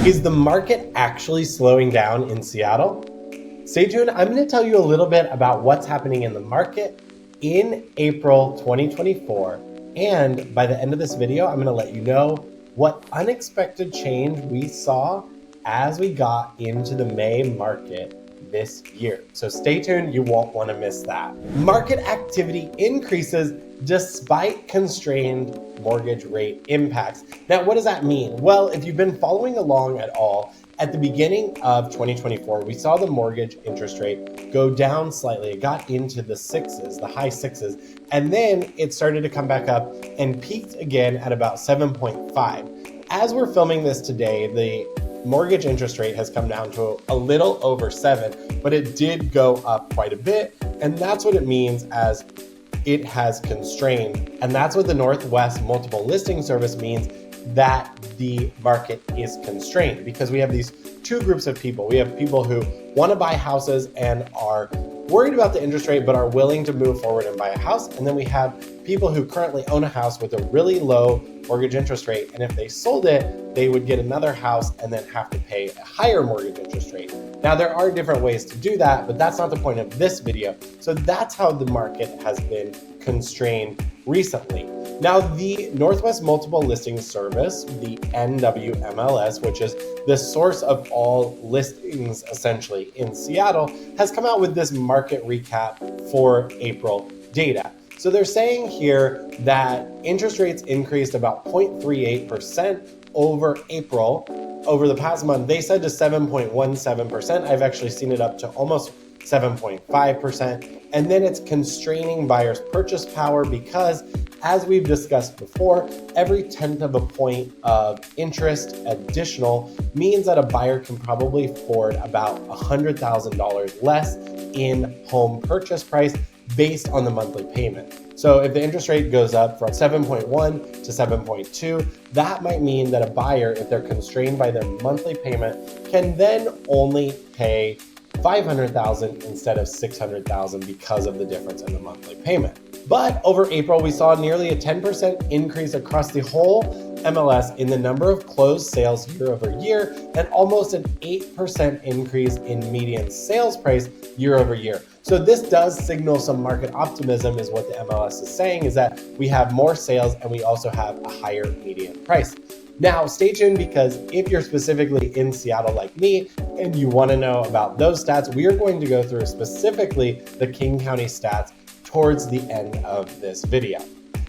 Is the market actually slowing down in Seattle? Stay tuned. I'm going to tell you a little bit about what's happening in the market in April 2024. And by the end of this video, I'm going to let you know what unexpected change we saw as we got into the May market this year. So stay tuned, you won't want to miss that. Market activity increases despite constrained mortgage rate impacts. Now, what does that mean? Well, if you've been following along at all, at the beginning of 2024, we saw the mortgage interest rate go down slightly. It got into the sixes, the high sixes, and then it started to come back up and peaked again at about 7.5. As we're filming this today, the mortgage interest rate has come down to a little over 7, but it did go up quite a bit. And that's what it means as it has constrained. And that's what the Northwest Multiple Listing Service means, that the market is constrained, because we have these two groups of people. We have people who want to buy houses and are worried about the interest rate, but are willing to move forward and buy a house. And then we have people who currently own a house with a really low mortgage interest rate. And if they sold it, they would get another house and then have to pay a higher mortgage interest rate. Now, there are different ways to do that, but that's not the point of this video. So that's how the market has been constrained recently. Now, the Northwest Multiple Listing Service, the NWMLS, which is the source of all listings essentially in Seattle, has come out with this market recap for April data. So they're saying here that interest rates increased about 0.38% over April. Over the past month, they said to 7.17%. I've actually seen it up to almost 7.5%. And then it's constraining buyers' purchase power because, as we've discussed before, every 1/10 of a point of interest additional means that a buyer can probably afford about $100,000 less in home purchase price based on the monthly payment. So if the interest rate goes up from 7.1 to 7.2, that might mean that a buyer, if they're constrained by their monthly payment, can then only pay $500,000 instead of $600,000 because of the difference in the monthly payment. But over April, we saw nearly a 10% increase across the whole MLS in the number of closed sales year over year, and almost an 8% increase in median sales price year over year. So this does signal some market optimism, is what the MLS is saying, is that we have more sales and we also have a higher median price. Now, stay tuned, because if you're specifically in Seattle like me and you want to know about those stats, we are going to go through specifically the King County stats towards the end of this video.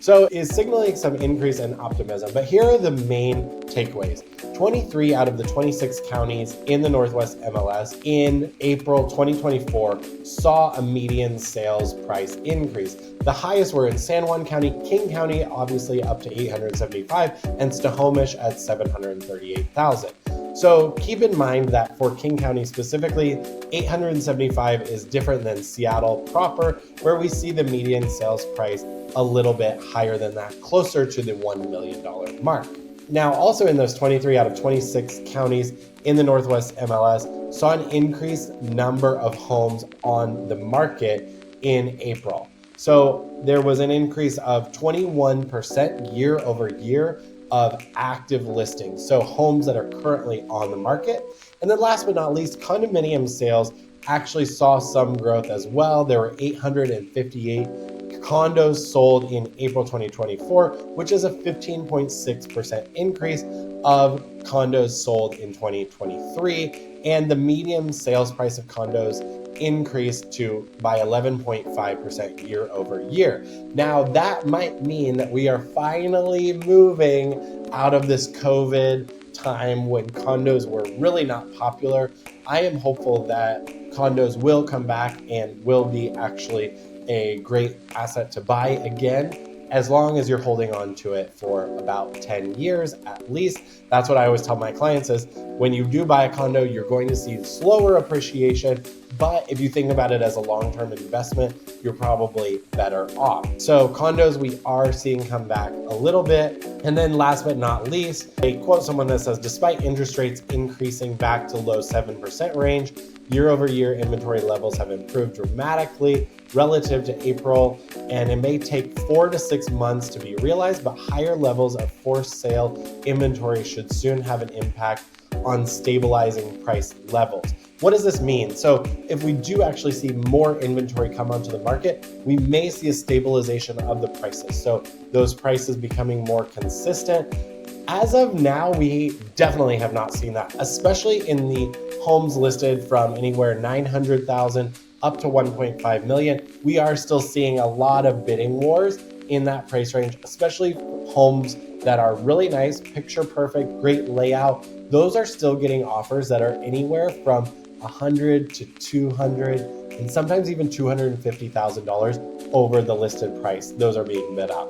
So it's signaling some increase in optimism, but here are the main takeaways. 23 out of the 26 counties in the Northwest MLS in April 2024 saw a median sales price increase. The highest were in San Juan County, King County, obviously up to 875, and Snohomish at 738,000. So keep in mind that for King County specifically, 875 is different than Seattle proper, where we see the median sales price a little bit higher than that, closer to the $1 million mark. Now, also in those 23 out of 26 counties in the Northwest MLS saw an increased number of homes on the market in April. So there was an increase of 21% year over year of active listings, so homes that are currently on the market. And then last but not least, condominium sales actually saw some growth as well. There were 858 condos sold in April 2024, which is a 15.6% increase of condos sold in 2023. And the median sales price of condos increased by 11.5% year over year. Now, that might mean that we are finally moving out of this COVID time when condos were really not popular. I am hopeful that condos will come back and will be actually a great asset to buy again, as long as you're holding on to it for about 10 years at least. That's what I always tell my clients, is when you do buy a condo, you're going to see slower appreciation, but if you think about it as a long-term investment, you're probably better off. So condos we are seeing come back a little bit. And then last but not least, I quote someone that says, despite interest rates increasing back to low 7% range, year over year inventory levels have improved dramatically relative to April, and it may take 4 to 6 months to be realized, but higher levels of for sale inventory should soon have an impact on stabilizing price levels. What does this mean? So if we do actually see more inventory come onto the market, we may see a stabilization of the prices. So those prices becoming more consistent. As of now, we definitely have not seen that, especially in the homes listed from anywhere 900,000 up to 1.5 million. We are still seeing a lot of bidding wars in that price range, especially homes that are really nice, picture perfect, great layout. Those are still getting offers that are anywhere from 100 to 200 and sometimes even $250,000 over the listed price. Those are being bid up.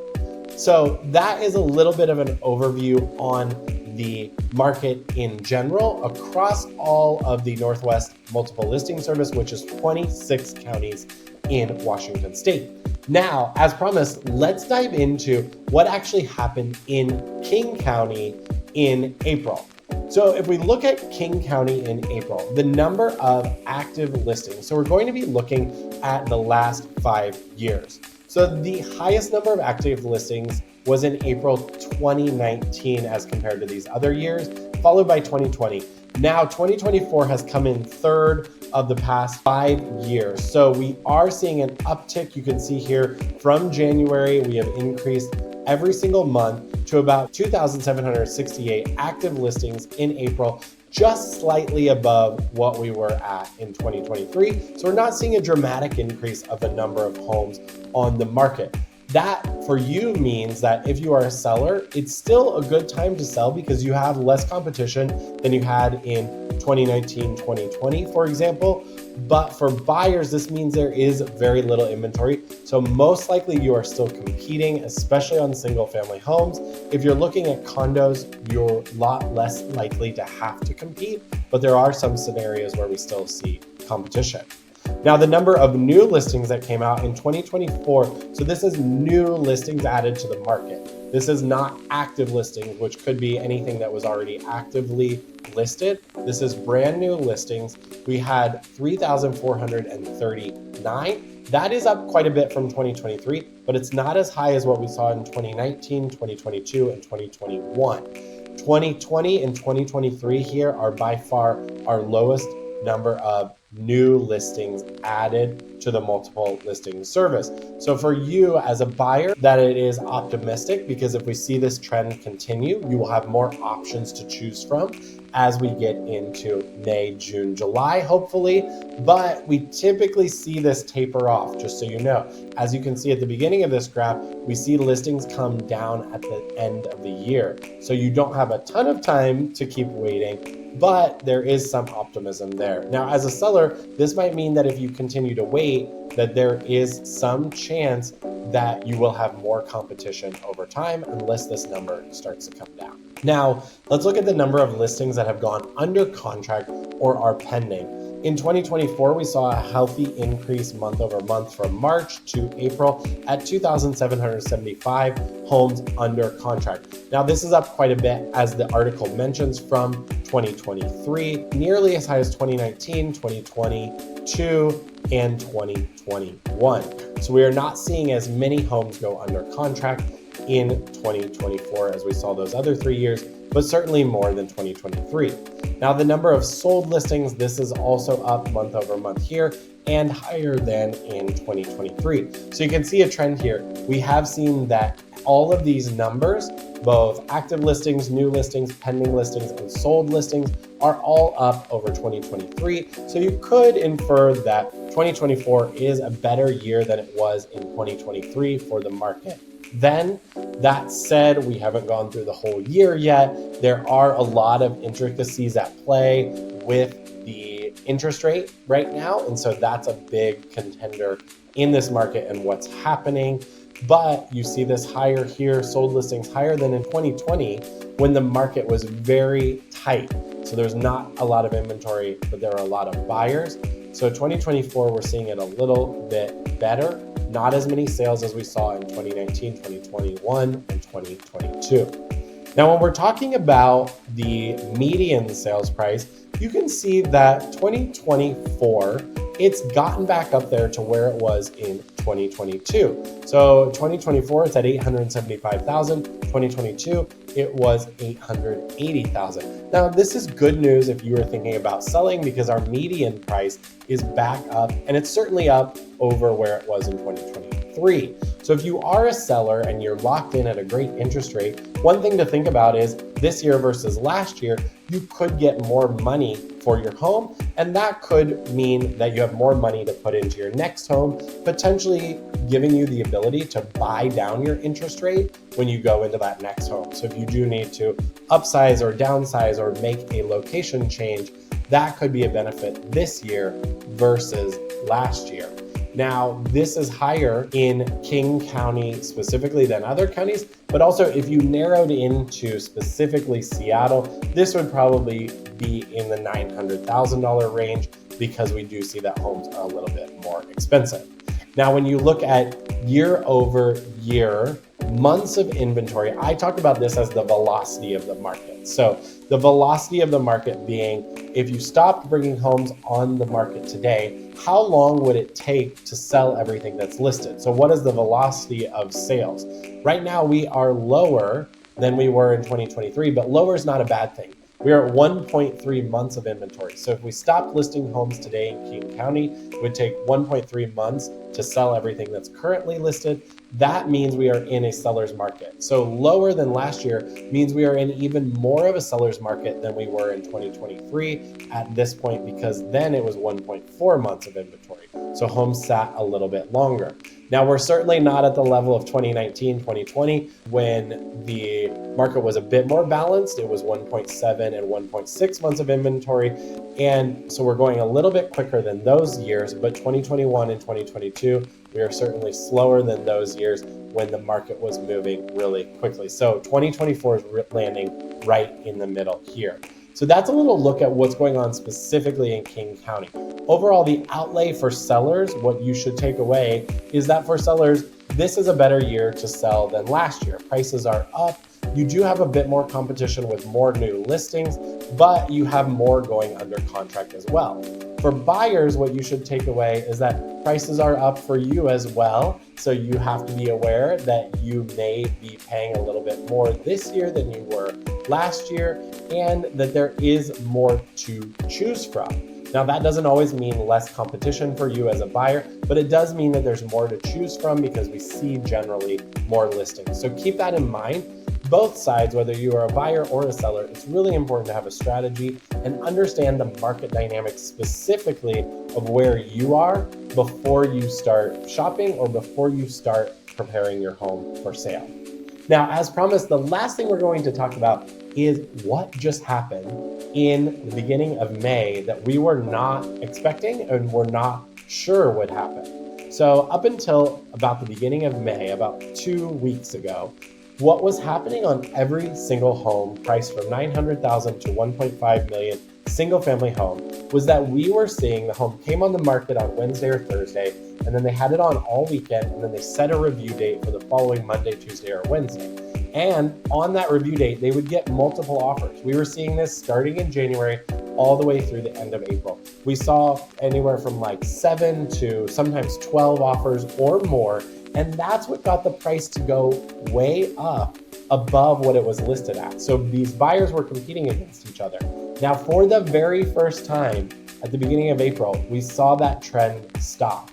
So that is a little bit of an overview on the market in general across all of the Northwest Multiple Listing Service, which is 26 counties in Washington State. Now, as promised, let's dive into what actually happened in King County in April. So if we look at King County in April, the number of active listings, so we're going to be looking at the last 5 years. So the highest number of active listings was in April 2019 as compared to these other years, followed by 2020. Now 2024 has come in third of the past 5 years. So we are seeing an uptick. You can see here from January, we have increased every single month to about 2,768 active listings in April, just slightly above what we were at in 2023. So we're not seeing a dramatic increase of the number of homes on the market. That for you means that if you are a seller, it's still a good time to sell because you have less competition than you had in 2019, 2020, for example. But for buyers, this means there is very little inventory. So most likely you are still competing, especially on single family homes. If you're looking at condos, you're a lot less likely to have to compete, but there are some scenarios where we still see competition. Now, the number of new listings that came out in 2024, so this is new listings added to the market. This is not active listings, which could be anything that was already actively listed. This is brand new listings. We had 3,439. That is up quite a bit from 2023, but it's not as high as what we saw in 2019, 2022, and 2021. 2020 and 2023 here are by far our lowest number of new listings added to the multiple listing service. So for you as a buyer, that it is optimistic because if we see this trend continue, you will have more options to choose from as we get into May, June, July, hopefully. But we typically see this taper off, just so you know. As you can see at the beginning of this graph, we see listings come down at the end of the year. So you don't have a ton of time to keep waiting, but there is some optimism there. Now, as a seller, this might mean that if you continue to wait, that there is some chance that you will have more competition over time unless this number starts to come down. Now, let's look at the number of listings that have gone under contract or are pending. In 2024, we saw a healthy increase month over month from March to April at 2,775 homes under contract. Now, this is up quite a bit, as the article mentions, from 2023, nearly as high as 2019, 2022, and 2021. So we are not seeing as many homes go under contract in 2024 as we saw those other 3 years, but certainly more than 2023. Now, the number of sold listings, this is also up month over month here and higher than in 2023. So you can see a trend here. We have seen that all of these numbers, both active listings, new listings, pending listings, and sold listings, are all up over 2023. So you could infer that 2024 is a better year than it was in 2023 for the market. Then, that said, we haven't gone through the whole year yet. There are a lot of intricacies at play with the interest rate right now. And so that's a big contender in this market and what's happening. But you see this higher here, sold listings higher than in 2020 when the market was very tight. So there's not a lot of inventory, but there are a lot of buyers. So 2024, we're seeing it a little bit better. Not as many sales as we saw in 2019, 2021, and 2022. Now, when we're talking about the median sales price, you can see that 2024 it's gotten back up there to where it was in 2022. So 2024, it's at 875,000. 2022, it was 880,000. Now, this is good news if you are thinking about selling, because our median price is back up, and it's certainly up over where it was in 2023. So if you are a seller and you're locked in at a great interest rate, one thing to think about is this year versus last year, you could get more money for your home, and that could mean that you have more money to put into your next home, potentially giving you the ability to buy down your interest rate when you go into that next home. So if you do need to upsize or downsize or make a location change, that could be a benefit this year versus last year. Now, this is higher in King County specifically than other counties, but also if you narrowed into specifically Seattle, this would probably be in the $900,000 range, because we do see that homes are a little bit more expensive. Now, when you look at year over year, months of inventory, I talked about this as the velocity of the market. So the velocity of the market being, if you stopped bringing homes on the market today, how long would it take to sell everything that's listed? So what is the velocity of sales? Right now, we are lower than we were in 2023, but lower is not a bad thing. We are at 1.3 months of inventory. So if we stopped listing homes today in King County, it would take 1.3 months to sell everything that's currently listed. That means we are in a seller's market. So lower than last year means we are in even more of a seller's market than we were in 2023 at this point, because then it was 1.4 months of inventory. So homes sat a little bit longer. Now, we're certainly not at the level of 2019, 2020, when the market was a bit more balanced. It was 1.7 and 1.6 months of inventory. And so we're going a little bit quicker than those years, but 2021 and 2022, we are certainly slower than those years when the market was moving really quickly. So 2024 is landing right in the middle here. So that's a little look at what's going on specifically in King County. Overall, the outlay for sellers, what you should take away is that for sellers, this is a better year to sell than last year. Prices are up. You do have a bit more competition with more new listings, but you have more going under contract as well. For buyers, what you should take away is that prices are up for you as well. So you have to be aware that you may be paying a little bit more this year than you were last year, and that there is more to choose from. Now, that doesn't always mean less competition for you as a buyer, but it does mean that there's more to choose from, because we see generally more listings. So keep that in mind. Both sides, whether you are a buyer or a seller, it's really important to have a strategy and understand the market dynamics specifically of where you are before you start shopping or before you start preparing your home for sale. Now, as promised, the last thing we're going to talk about is what just happened in the beginning of May that we were not expecting and were not sure would happen. So up until about the beginning of May, about 2 weeks ago, what was happening on every single home priced from $900,000 to $1.5 million single family home was that we were seeing the home came on the market on Wednesday or Thursday, and then they had it on all weekend, and then they set a review date for the following Monday, Tuesday, or Wednesday. And on that review date, they would get multiple offers. We were seeing this starting in January all the way through the end of April. We saw anywhere from like 7 to sometimes 12 offers or more. And that's what got the price to go way up above what it was listed at. So these buyers were competing against each other. Now, for the very first time at the beginning of April, we saw that trend stop.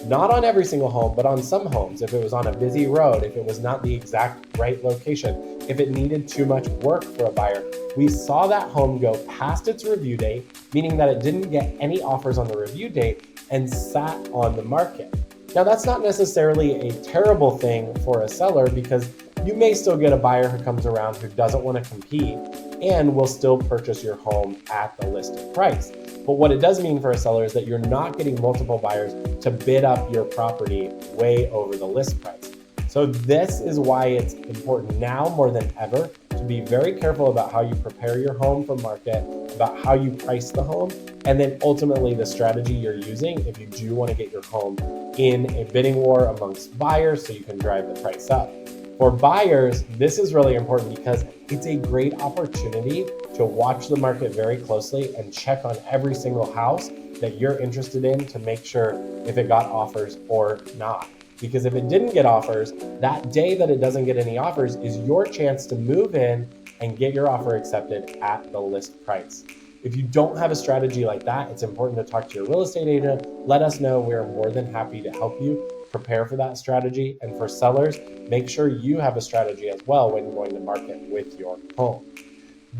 Not on every single home, but on some homes. If it was on a busy road, if it was not the exact right location, if it needed too much work for a buyer, we saw that home go past its review date, meaning that it didn't get any offers on the review date and sat on the market. Now, that's not necessarily a terrible thing for a seller, because you may still get a buyer who comes around who doesn't want to compete and will still purchase your home at the listed price. But what it does mean for a seller is that you're not getting multiple buyers to bid up your property way over the list price. So this is why it's important now more than ever to be very careful about how you prepare your home for market, about how you price the home, and then ultimately the strategy you're using if you do want to get your home in a bidding war amongst buyers so you can drive the price up. For buyers, this is really important because it's a great opportunity to watch the market very closely and check on every single house that you're interested in to make sure if it got offers or not. Because if it didn't get offers, that day that it doesn't get any offers is your chance to move in and get your offer accepted at the list price. If you don't have a strategy like that, it's important to talk to your real estate agent. Let us know. We're more than happy to help you prepare for that strategy. And for sellers, make sure you have a strategy as well when going to market with your home.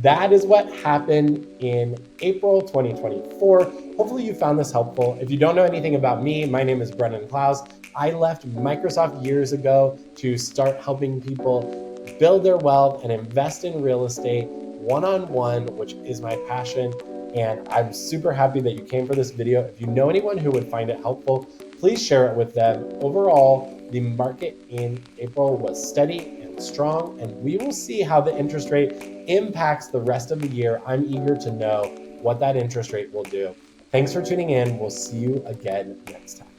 That is what happened in April 2024. Hopefully you found this helpful. If you don't know anything about me, my name is Brennen Clouse. I left Microsoft years ago to start helping people build their wealth and invest in real estate one-on-one, which is my passion. And I'm super happy that you came for this video. If you know anyone who would find it helpful, please share it with them. Overall, the market in April was steady and strong, and we will see how the interest rate impacts the rest of the year. I'm eager to know what that interest rate will do. Thanks for tuning in. We'll see you again next time.